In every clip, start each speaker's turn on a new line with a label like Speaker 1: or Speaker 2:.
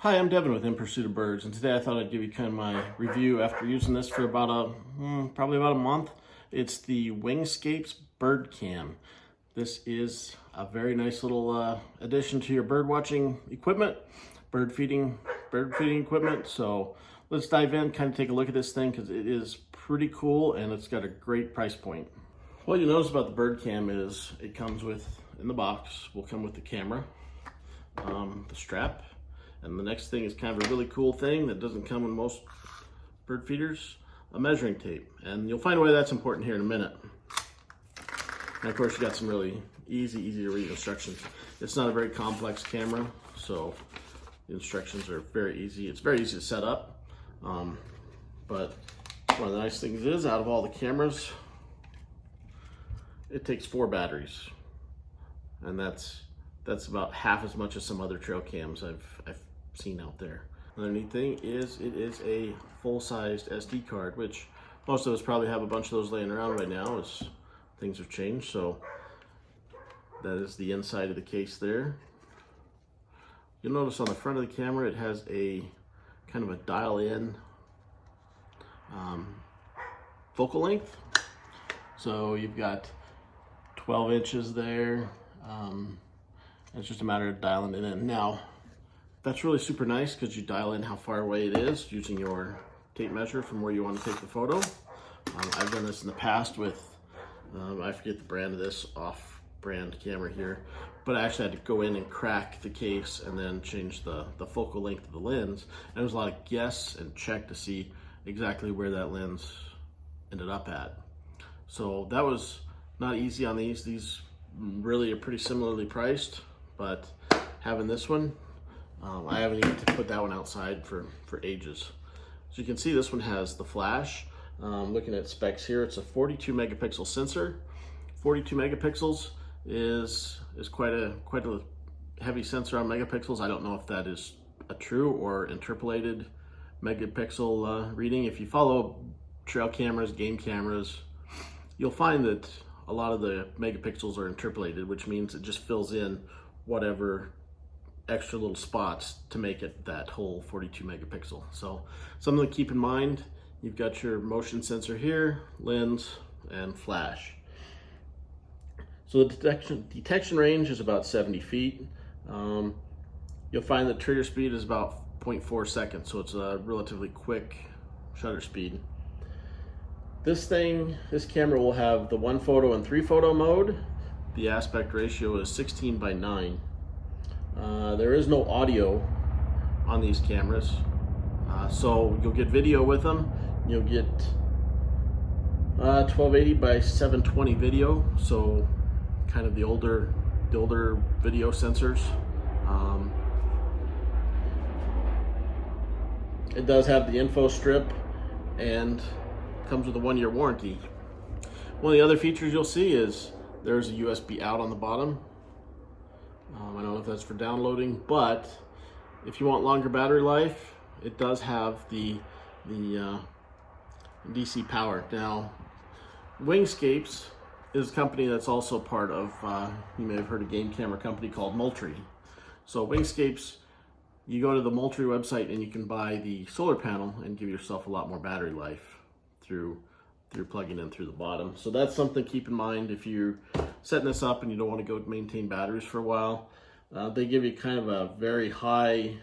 Speaker 1: Hi, I'm Devin with In Pursuit of Birds, and today I thought I'd give you kind of my review after using this for probably about a month. It's the Wingscapes Birdcam. This is a very nice little addition to your bird watching equipment, bird feeding equipment. So let's dive in, kind of take a look at this thing because it is pretty cool and it's got a great price point. What you notice about the Birdcam is it comes with, in the box, will come with the camera, the strap. And the next thing is kind of a really cool thing that doesn't come in most bird feeders, a measuring tape. And you'll find why that's important here in a minute. And of course you got some really easy to read instructions. It's not a very complex camera, so the instructions are very easy. It's very easy to set up. But one of the nice things is, out of all the cameras, it takes 4 batteries. And that's about half as much as some other trail cams I've seen out there. Another neat thing is it is a full-sized SD card, which most of us probably have a bunch of those laying around right now as things have changed. So that is the inside of the case there. You'll notice on the front of the camera it has a kind of a dial-in focal length. So you've got 12 inches there. It's just a matter of dialing it in. Now, that's really super nice because you dial in how far away it is using your tape measure from where you want to take the photo. I've done this in the past with, I forget the brand of this off-brand camera here, but I actually had to go in and crack the case and then change the focal length of the lens. And there was a lot of guess and check to see exactly where that lens ended up at. So that was not easy on these. These really are pretty similarly priced, but having this one, I haven't even put that one outside for ages. So you can see this one has the flash. Looking at specs here, it's a 42 megapixel sensor. 42 megapixels is quite a heavy sensor on megapixels. I don't know if that is a true or interpolated megapixel reading. If you follow trail cameras, game cameras, you'll find that a lot of the megapixels are interpolated, which means it just fills in whatever extra little spots to make it that whole 42 megapixel. So something to keep in mind. You've got your motion sensor here, lens, and flash. So the detection range is about 70 feet. You'll find that trigger speed is about 0.4 seconds, so it's a relatively quick shutter speed. This camera will have the 1 photo and 3 photo mode. The aspect ratio is 16:9. There is no audio on these cameras, so you'll get video with them. You'll get 1280 by 720 video, so kind of the older video sensors. It does have the info strip and comes with a 1-year warranty. One of the other features you'll see is there's a USB out on the bottom. I don't know if that's for downloading, but if you want longer battery life, it does have the DC power. Now, Wingscapes is a company that's also part of, you may have heard a game camera company called Moultrie. So Wingscapes, you go to the Moultrie website and you can buy the solar panel and give yourself a lot more battery life through plugging in through the bottom. So that's something to keep in mind if you're setting this up and you don't want to go maintain batteries for a while. They give you kind of a very high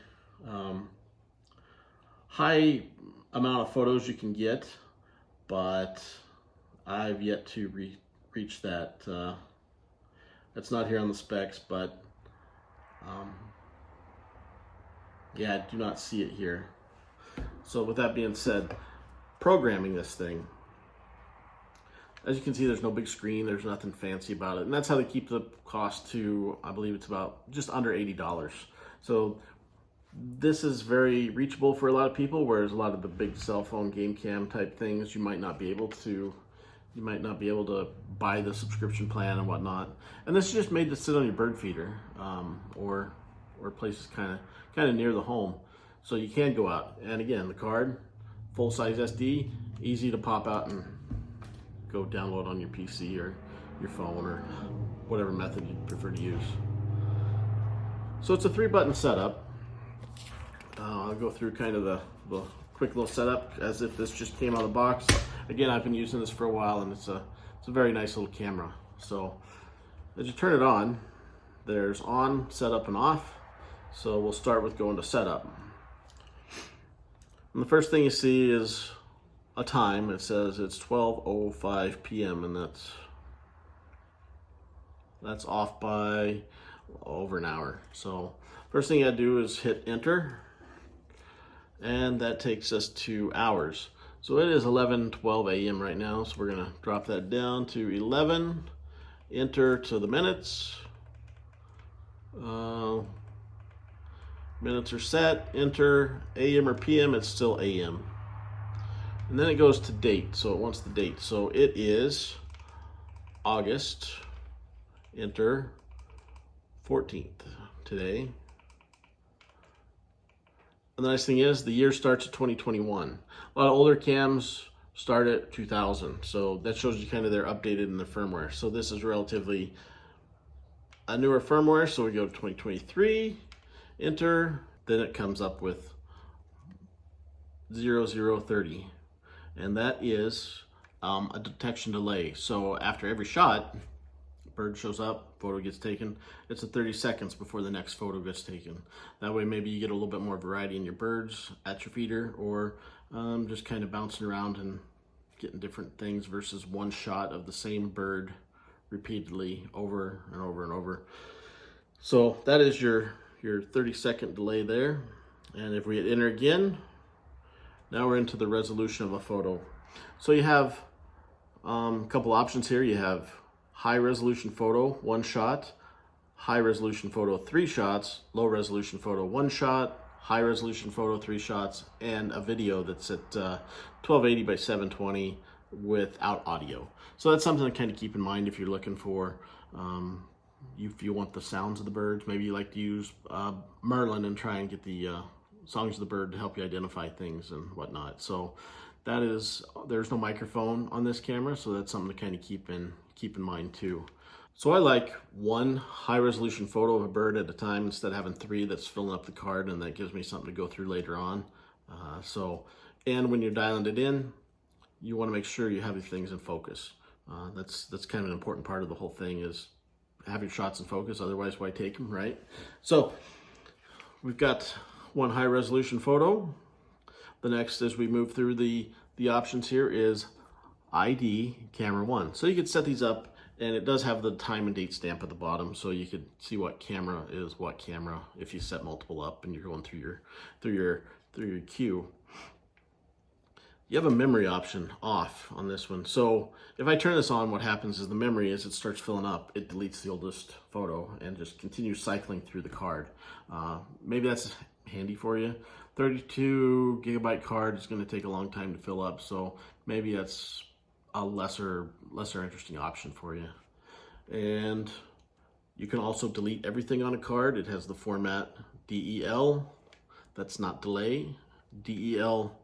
Speaker 1: amount of photos you can get, but I've yet to reach that. That's not here on the specs, but yeah, I do not see it here. So with that being said, programming this thing, as you can see, there's no big screen, there's nothing fancy about it. And that's how they keep the cost to, I believe it's about just under $80. So this is very reachable for a lot of people, whereas a lot of the big cell phone game cam type things, you might not be able to buy the subscription plan and whatnot. And this is just made to sit on your bird feeder, or places kind of near the home. So you can go out. And again, the card, full-size SD, easy to pop out and go download on your PC or your phone or whatever method you prefer to use. So it's a 3-button setup. I'll go through kind of the quick little setup as if this just came out of the box. Again, I've been using this for a while, and it's a very nice little camera. So as you turn it on, there's on, setup, and off. So we'll start with going to setup. And the first thing you see is a time. It says it's 12:05 p.m. and that's off by over an hour. So first thing I do is hit enter, and that takes us to hours. So it is 11:12 a.m. right now, so we're gonna drop that down to 11, enter to the minutes. Minutes are set, enter, AM or PM, it's still AM. And then it goes to date, so it wants the date. So it is August, enter, 14th today. And the nice thing is the year starts at 2021. A lot of older cams start at 2000, so that shows you kind of they're updated in the firmware. So this is relatively a newer firmware, so we go to 2023, enter, then it comes up with 0030, and that is a detection delay. So after every shot, bird shows up, photo gets taken, it's 30 seconds before the next photo gets taken. That way maybe you get a little bit more variety in your birds at your feeder, or just kind of bouncing around and getting different things versus one shot of the same bird repeatedly over and over and over. So that is your 30-second delay there. And if we hit enter again, now we're into the resolution of a photo. So you have a couple options here. You have high resolution photo, 1 shot, high resolution photo, 3 shots, low resolution photo, 1 shot, high resolution photo, 3 shots, and a video that's at 1280 by 720 without audio. So that's something to kind of keep in mind if you're looking for, if you want the sounds of the birds. Maybe you like to use Merlin and try and get the songs of the bird to help you identify things and whatnot. So that is, there's no microphone on this camera, so that's something to kind of keep in mind too. So I like 1 high resolution photo of a bird at a time instead of having 3 that's filling up the card, and that gives me something to go through later on. And when you're dialing it in, you want to make sure you have your things in focus. That's kind of an important part of the whole thing, is have your shots in focus, otherwise why take them, right? So we've got 1 high resolution photo. The next, as we move through the options here, is ID camera 1. So you could set these up, and it does have the time and date stamp at the bottom, so you could see what camera is what camera if you set multiple up and you're going through your queue. You have a memory option off on this one. So if I turn this on, what happens is the memory, as it starts filling up, it deletes the oldest photo and just continues cycling through the card. Maybe that's handy for you. 32 gigabyte card is going to take a long time to fill up, so maybe that's a lesser interesting option for you. And you can also delete everything on a card. It has the format DEL, that's not delay. DEL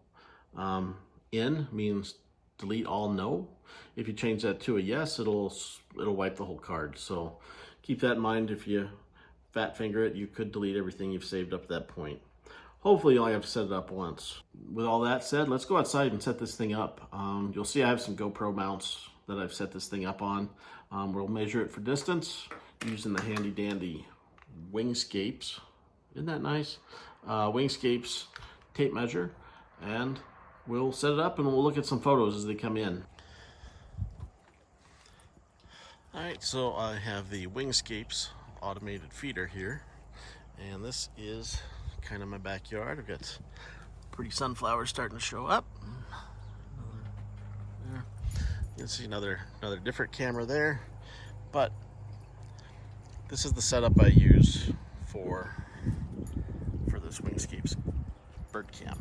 Speaker 1: in means delete all no. If you change that to a yes, it'll wipe the whole card. So keep that in mind. If you fat finger it, you could delete everything you've saved up to that point. Hopefully you only have to set it up once. With all that said, let's go outside and set this thing up. You'll see I have some GoPro mounts that I've set this thing up on. We'll measure it for distance using the handy dandy Wingscapes. Isn't that nice? Wingscapes tape measure, and we'll set it up and we'll look at some photos as they come in. All right, so I have the Wingscapes automated feeder here, and this is kind of my backyard. I've got pretty sunflowers starting to show up. There. You can see another different camera there, but this is the setup I use for this Wingscapes Birdcam.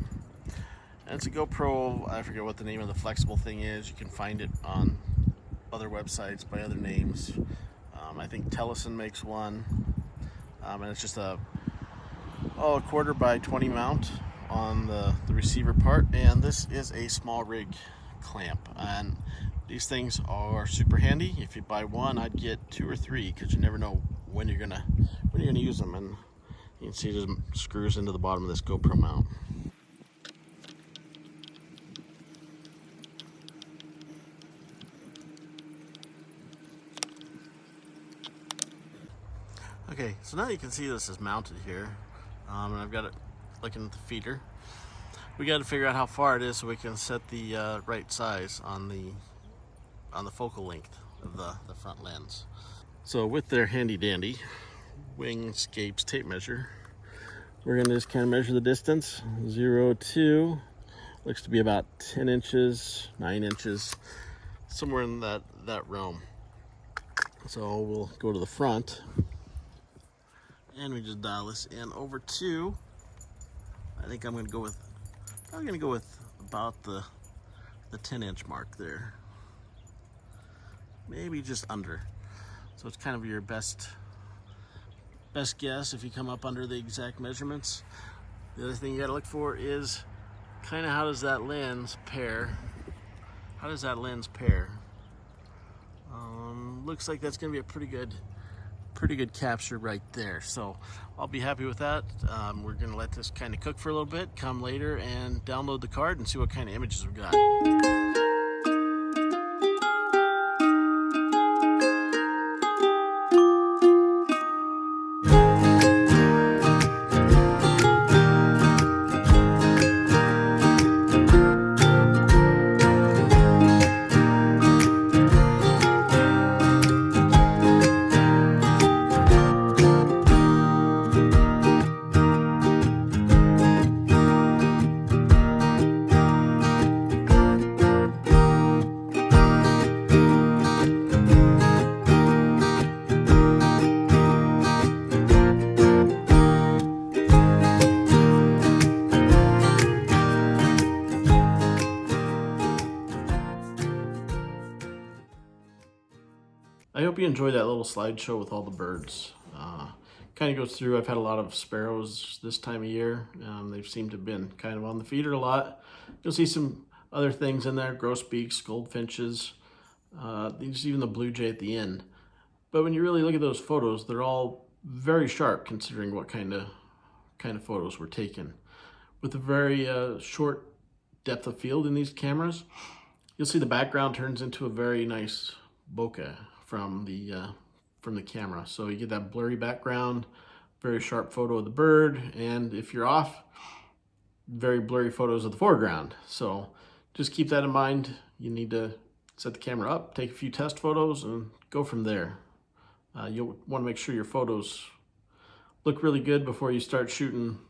Speaker 1: And it's a GoPro, I forget what the name of the flexible thing is. You can find it on other websites by other names. I think Tellison makes one, and it's just a 1/4 by 20 mount on the receiver part, and this is a small rig clamp, and these things are super handy. If you buy one, I'd get 2 or 3, because you never know when you're gonna use them. And You can see it just screws into the bottom of this GoPro mount. Okay, so now you can see this is mounted here, and I've got it looking at the feeder. We got to figure out how far it is so we can set the right size on the focal length of the front lens. So with their handy dandy Wingscapes tape measure, we're going to just kind of measure the distance. 0 to, looks to be about 10 inches, 9 inches, somewhere in that realm. So we'll go to the front and we just dial this in over to, I think I'm going to go with about the 10-inch mark there. Maybe just under. So it's kind of your best guess if you come up under the exact measurements. The other thing you gotta look for is kind of how does that lens pair? Looks like that's gonna be a pretty good capture right there. So I'll be happy with that. We're gonna let this kind of cook for a little bit, come later and download the card and see what kind of images we've got. I hope you enjoyed that little slideshow with all the birds. Kind of goes through, I've had a lot of sparrows this time of year. They've seemed to have been kind of on the feeder a lot. You'll see some other things in there, grosbeaks, goldfinches, even the blue jay at the end. But when you really look at those photos, they're all very sharp considering what kind of photos were taken. With a very short depth of field in these cameras, you'll see the background turns into a very nice bokeh from the camera. So you get that blurry background, very sharp photo of the bird, and if you're off, very blurry photos of the foreground. So just keep that in mind. You need to set the camera up, take a few test photos, and go from there. You'll want to make sure your photos look really good before you start shooting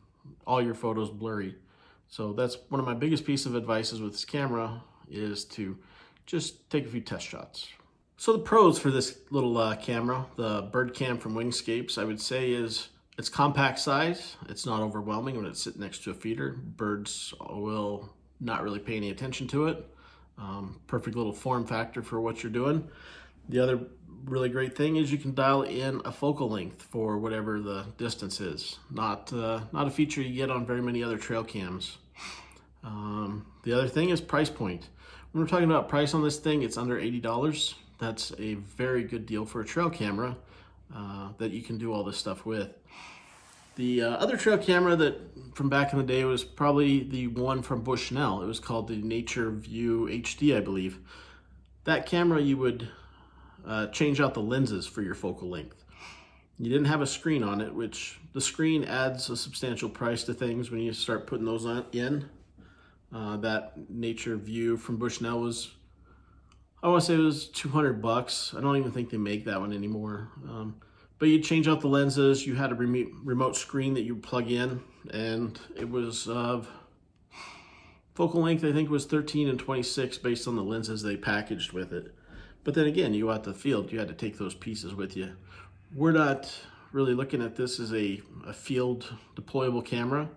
Speaker 1: all your photos blurry. So that's one of my biggest pieces of advice with this camera, is to just take a few test shots. So the pros for this little camera, the Birdcam from Wingscapes, I would say is it's compact size. It's not overwhelming when it's sitting next to a feeder. Birds will not really pay any attention to it. Perfect little form factor for what you're doing. The other really great thing is you can dial in a focal length for whatever the distance is. Not a feature you get on very many other trail cams. The other thing is price point. When we're talking about price on this thing, it's under $80. That's a very good deal for a trail camera that you can do all this stuff with. The other trail camera that from back in the day was probably the one from Bushnell. It was called the Nature View HD, I believe. That camera, you would change out the lenses for your focal length. You didn't have a screen on it, which the screen adds a substantial price to things when you start putting those in. That Nature View from Bushnell was, I want to say it was $200. I don't even think they make that one anymore. But you change out the lenses. You had a remote screen that you plug in, and it was focal length, I think, was 13 and 26 based on the lenses they packaged with it. But then again, you go out to the field, you had to take those pieces with you. We're not really looking at this as a field deployable camera.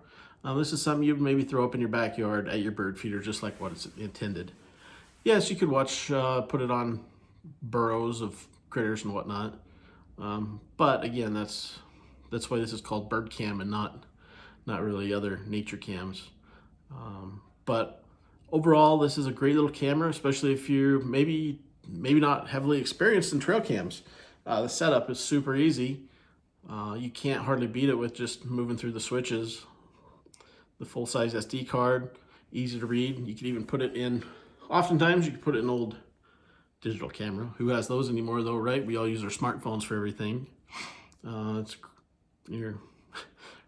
Speaker 1: This is something you'd maybe throw up in your backyard at your bird feeder, just like what it's intended. Yes, you could put it on burrows of critters and whatnot. But again, that's why this is called Birdcam and not really other nature cams. But overall, this is a great little camera, especially if you're maybe not heavily experienced in trail cams. The setup is super easy. You can't hardly beat it with just moving through the switches. The full-size SD card, easy to read. You can even put it in, oftentimes you can put it in an old digital camera. Who has those anymore though, right? We all use our smartphones for everything.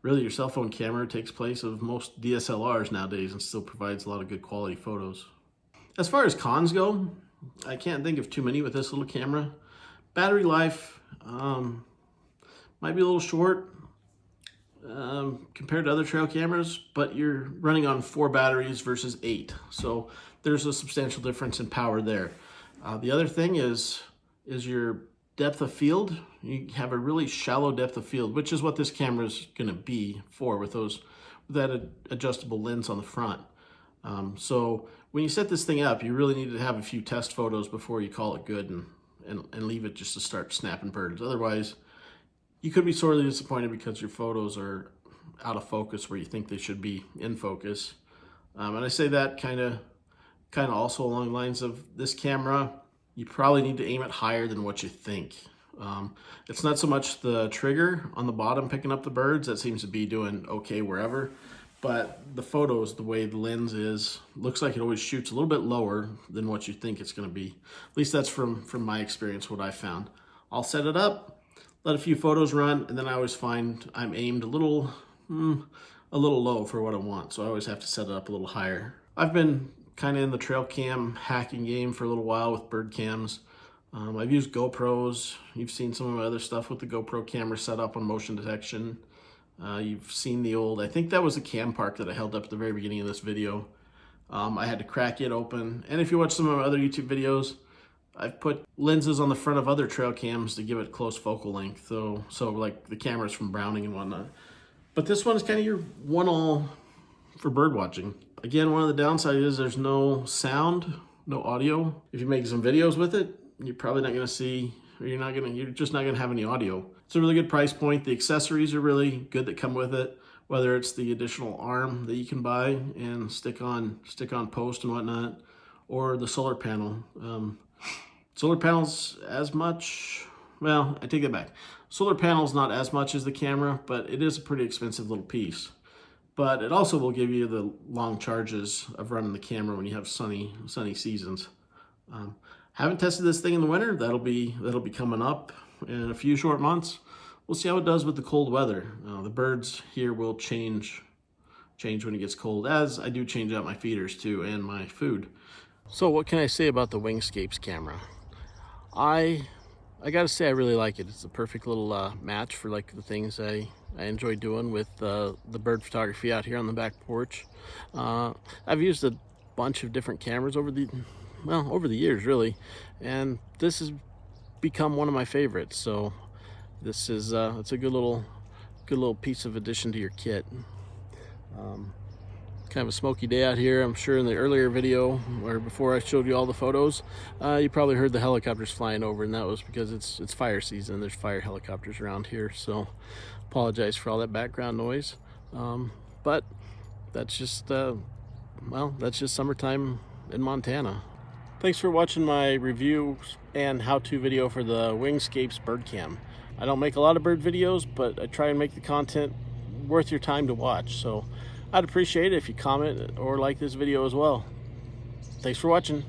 Speaker 1: Really your cell phone camera takes place of most DSLRs nowadays and still provides a lot of good quality photos. As far as cons go, I can't think of too many with this little camera. Battery life might be a little short compared to other trail cameras, but you're running on 4 batteries versus 8. So there's a substantial difference in power there. The other thing is your depth of field. You have a really shallow depth of field, which is what this camera is going to be for with that adjustable lens on the front. So when you set this thing up, you really need to have a few test photos before you call it good and leave it just to start snapping birds. Otherwise, you could be sorely disappointed because your photos are out of focus where you think they should be in focus. And I say that kind of also along the lines of this camera, you probably need to aim it higher than what you think. It's not so much the trigger on the bottom picking up the birds, that seems to be doing okay wherever, but the photos, the way the lens is, looks like it always shoots a little bit lower than what you think it's going to be. At least that's from my experience, what I found. I'll set it up, let a few photos run, and then I always find I'm aimed a little low for what I want, so I always have to set it up a little higher. I've been kind of in the trail cam hacking game for a little while with Birdcams. I've used GoPros. You've seen some of my other stuff with the GoPro camera set up on motion detection. You've seen the old, I think that was the cam park that I held up at the very beginning of this video. I had to crack it open. And if you watch some of my other YouTube videos, I've put lenses on the front of other trail cams to give it close focal length. So like the cameras from Browning and whatnot. But this one's kind of your one-all for bird watching. Again, one of the downsides is there's no sound, no audio. If you make some videos with it, you're probably not going to see, or you're just not going to have any audio. It's a really good price point. The accessories are really good that come with it, whether it's the additional arm that you can buy and stick on post and whatnot, or the solar panel. Solar panel's as much, well, I take that back. Solar panel's not as much as the camera, but it is a pretty expensive little piece. But it also will give you the long charges of running the camera when you have sunny seasons. Haven't tested this thing in the winter. That'll be coming up in a few short months. We'll see how it does with the cold weather. The birds here will change when it gets cold, as I do change out my feeders too and my food. So what can I say about the Wingscapes camera? I gotta say I really like it. It's a perfect little match for like the things I enjoy doing with the bird photography out here on the back porch. I've used a bunch of different cameras over the years really, and this has become one of my favorites. So this is it's a good little piece of addition to your kit. Kind of a smoky day out here. I'm sure in the earlier video or before I showed you all the photos, you probably heard the helicopters flying over, and that was because it's fire season. There's fire helicopters around here, so apologize for all that background noise. But that's just that's just summertime in Montana. Thanks for watching my review and how-to video for the Wingscapes Birdcam. I don't make a lot of bird videos, but I try and make the content worth your time to watch. So I'd appreciate it if you comment or like this video as well. Thanks for watching.